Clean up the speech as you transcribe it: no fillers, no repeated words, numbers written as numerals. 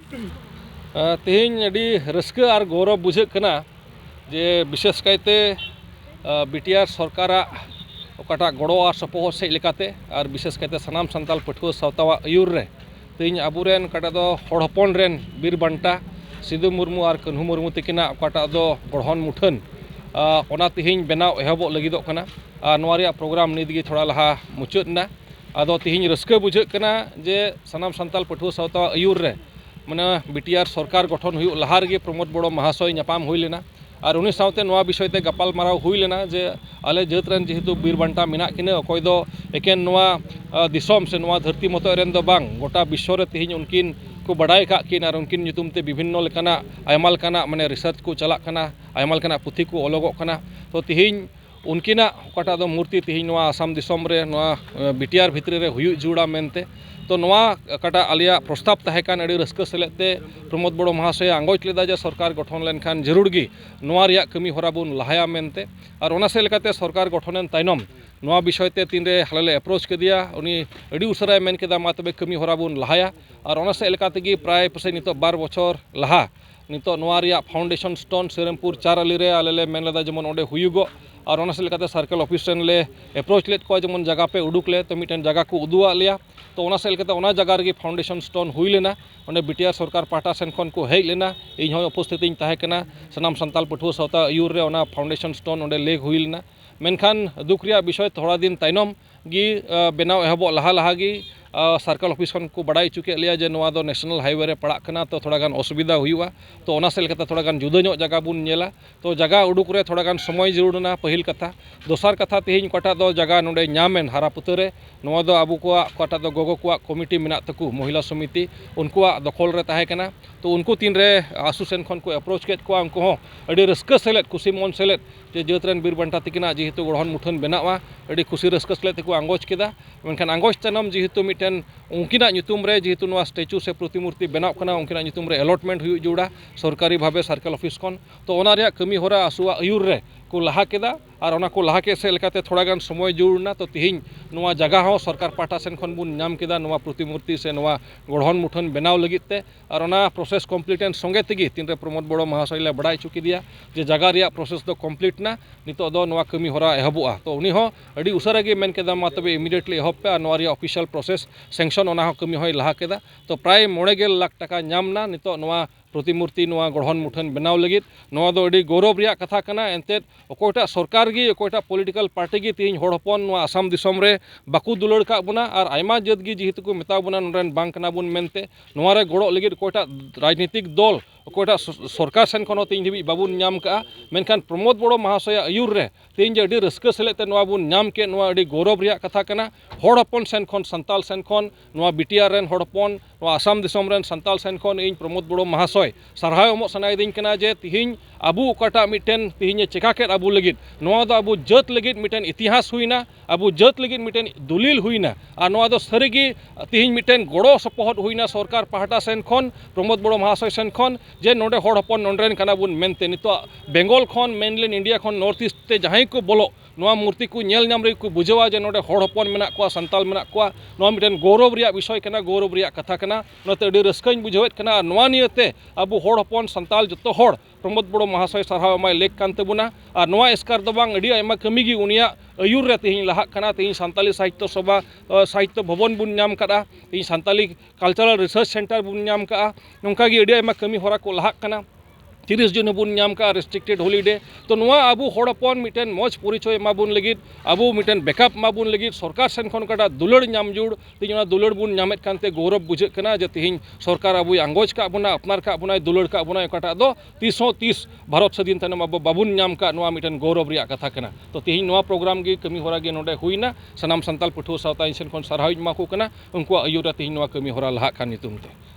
तेहन अड़ी रस्क और गौरव बुझे जे विशेष कायते बीटीआर सरकार ओकाटा गड़ो और सपोहट से लेकाते और विशेष कायते सनाम संताल पठुआ सावतावा आयुर रे तेहन अबुरेन काटा दो हड़ हपन रेन बीर बांटा सिदु मुर्मू और कन्हू मुर्मू तकिना ओकाटा दो गढ़हन मुठन ओना तेहन बेनाव एहबो लगिदो कना नोआ प्रोग्राम निदगी थोड़ा लहा मुचादना आदो तेहन रस्क बुझे जे सनाम संताल पठुआ सावतावा आयुर रे माने बीटीआर सरकार गठन हुई लहा रगे प्रमोद बड़ो महाशय नापाम हुई लेना और उनी सावते नोआ विषय ते गपाल माराव हुई लेना जे आले जात रेन जेहेतु बीर बांटा मेना किने अकय दो एकेन नोआ दिसोम से नोआ धरती मतो रेन दो बांग गोटा विश्व रे तेहन उनकिन को बड़ाय का किन और उनकिन ᱧᱩᱛᱩᱢ ते विभिन्न लेकाना आयमा लेकाना माने रिसर्च को चला कना आयमा लेकाना पुथि को ओलोगोग कना तो तेहन उनकिना ओकाटा दो मूर्ति तेहन नोआ आसाम दिसोम रे नोआ बीटीआर भितरी रे हुयु जुड़ा मेनते तो नोआ काटा आलिया प्रस्ताव तहेकान अड़ी रस्क सेलेते प्रमोद बड़ो महाशय आंगोच लेदा जे सरकार गठन लेनखान जरूर गी नोआ रिया कमी होरा बुन लहाया मेनते और ओना से लेकाते सरकार गठनेन तायनम नोआ विषय ते तीन रे हालेले अप्रोच केदिया उनी अड़ी उसराय मेन केदा मा तबे कमी होरा बुन लहाया और ओना से लेकाते गी प्राय पसे नितो 12 बछर लहा नितो नोआ रिया फाउंडेशन स्टोन सेरमपुर 4 अली रे आलेले मेन लेदा जेमन ओंडे हुयुगो और ओना से लेकाते सर्कल ऑफिस रेन ले अप्रोच लेट को जेमन जगह पे उडुक ले तो मिटन जगह को उदुआ लिया तो ओना से लेकाते ओना जगह रे फाउंडेशन स्टोन हुई लेना ओंडे बीटीआर सरकार पाटा सेन खन को हेज लेना इन हो उपस्थिति ताहे कना सनाम संताल पठुआ सावता आयुर रे ओना फाउंडेशन स्टोन ओंडे लेग हुई लेना मेनखान दुख रिया विषय थोड़ा दिन तायनम गी बेनाव एहबो लहा लहा गी सर्कल ऑफिस खन को बड़ाई चुके लिया जे नोआ दो नेशनल हाईवे रे पड़ा कना तो थोड़ा गान असुविधा हुआ तो ओना से लेकाते थोड़ा गान जुदा ᱧᱚᱜ जगह बुन नेला तो जगह उडुक रे थोड़ा गान समय जरूरना पहिल कथा दोसार कथा तेहन कोटा दो जगह नोडे नामेन हारापुते रे नोआ दो आबु को कोटा दो गोगो को कमिटी मेना तकु महिला समिति उनको दखल रे ताहे कना तो उनको तीन रे आसु सेन खन को अप्रोच केट को उनको हो अड़ी रस्क सेलेट खुशी मन सेलेट जे जात रेन बीर बांटा तकिना जेहेतु गढ़हन मुठन बेनावा अड़ी खुशी रस्क सेलेट को आंगोच केदा मेनखान आंगोच तनम जेहेतु मिटन उनकिना ᱧᱩᱛᱩᱢ रे जेहेतु नोआ स्टैचू से प्रतिमूर्ति बेनाव कना उनकिना ᱧᱩᱛᱩᱢ रे अलॉटमेंट हुई जुड़ा सरकारी भावे सर्कल ऑफिस खन तो ओना रिया कमी होरा आसुआ आयुर रे को लहा केदा और ओना को लहा के से लेकाते थोड़ा गान समय जुड़ना तो तेहन नोआ जगह हो सरकार पाटा सेन खन बुन नाम केदा नोआ प्रतिमूर्ति से नोआ गढ़हन मुठन बेनाव लगिते और ओना प्रोसेस कम्प्लीटेन संगे तेगी तीन रे प्रमोद बड़ो महाशय ले बड़ाई चुकी दिया जे जगह रिया प्रोसेस दो कम्प्लीट ना नितो दो नोआ कमी होरा एहबुआ तो उनी हो अड़ी उसरा गे मेन केदा मा तबे इमीडिएटली एहब पे नोआ रिया ऑफिशियल प्रोसेस सैंक्शन ओना हो कमी होय लहा केदा तो प्राय 90 लाख टाका नामना नितो नोआ प्रतिमूर्ति नोआ गढ़हन मुठन बनाव लगित नोआ दो अड़ी गौरव रिया कथा कना एनते अकोटा सरकार गी अकोटा पॉलिटिकल पार्टी गी तीन हड़ हपन नोआ आसाम दिसोम रे बाकु दुलड़ का बुना और आयमा जात गी जेहेतु को मेता बुना नोरेन बांग कना बुन मेनते नोआ रे गड़ो लगित अकोटा राजनीतिक दल अकोटा सरकार सेन खनो तीन दिबी बाबुन नाम का मेनखान प्रमोद बड़ो महाशय आयुर रे तीन जे अड़ी रस्क सेलेते नोआ बुन नाम के नोआ अड़ी गौरव रिया कथा कना हड़ हपन सेन खन संताल सेन खन नोआ बीटीआर रेन हड़ हपन नोआ आसाम दिसोम रेन संताल सेन खन इन प्रमोद बड़ो महाशय सारहाय एमो सनायदिन कना जे तिहिन आबू ओकाटा मिटेन तिहिन चिका के आबू लगित नोआ दो आबू जात लगित मिटेन इतिहास हुईना आबू जात लगित मिटेन दलिल हुईना और नोआ दो सारिगी तिहिन मिटेन गड़ो सपोहट हुईना सरकार पाहटा सेन खन प्रमोद बड़ो महाशय सेन खन जे नोडे हड़ हपन नोंडरेन कना बुन मेनते नितो बेंगल खन मेनलैंड इंडिया खन नॉर्थ ईस्ट ते जहां को बोलो नोआ मूर्ति को नेल नाम रे को बुझावा जे नोडे हड़ हपन मेना को संताल मेना को नोआ मिटेन गौरव रिया विषय कना गौरव रिया कथा कना नोते अडी रस्काኝ बुझावेत कना नोआ नियते आबू हड़ हपन संताल जतो हड़ प्रमोद बड़ो महाशय सारहाव माय लेक कान तबुना और नोआ एस्कार दो बांग अडी आयमा कमी गी उनिया आयुर रे तेहन लहा कना तेहन संताली साहित्य सभा साहित्य भवन बुन नाम कदा तेहन संताली कल्चरल रिसर्च सेंटर बुन नाम का नोंका गी अडी आयमा कमी होरा को लहा कना 30 जून बुन नाम का रेस्ट्रिक्टेड हॉलीडे तो नोआ आबू हड़ हपन मिटेन मौज परिचय माबुन लगित आबू मिटेन बैकअप माबुन लगित सरकार सेन खन काटा दुलड़ नाम जुड़ तीन ओना दुलड़ बुन नामेत कानते गौरव बुझे कना जे तिहिन सरकार आबू आंगोज का बुना अपनार का बुना दुलड़ का बुना काटा दो 30 भारत स्वाधीन तनम आबू बाबुन नाम का नोआ मिटेन गौरव रिया कथा कना तो तिहिन नोआ प्रोग्राम गी कमी होरा गे नोडे हुईना सनाम संताल पठुआ सावता सेन खन सारहाय माको कना उनको आयुरा तिहिन नोआ कमी होरा लहा खान नितुम ते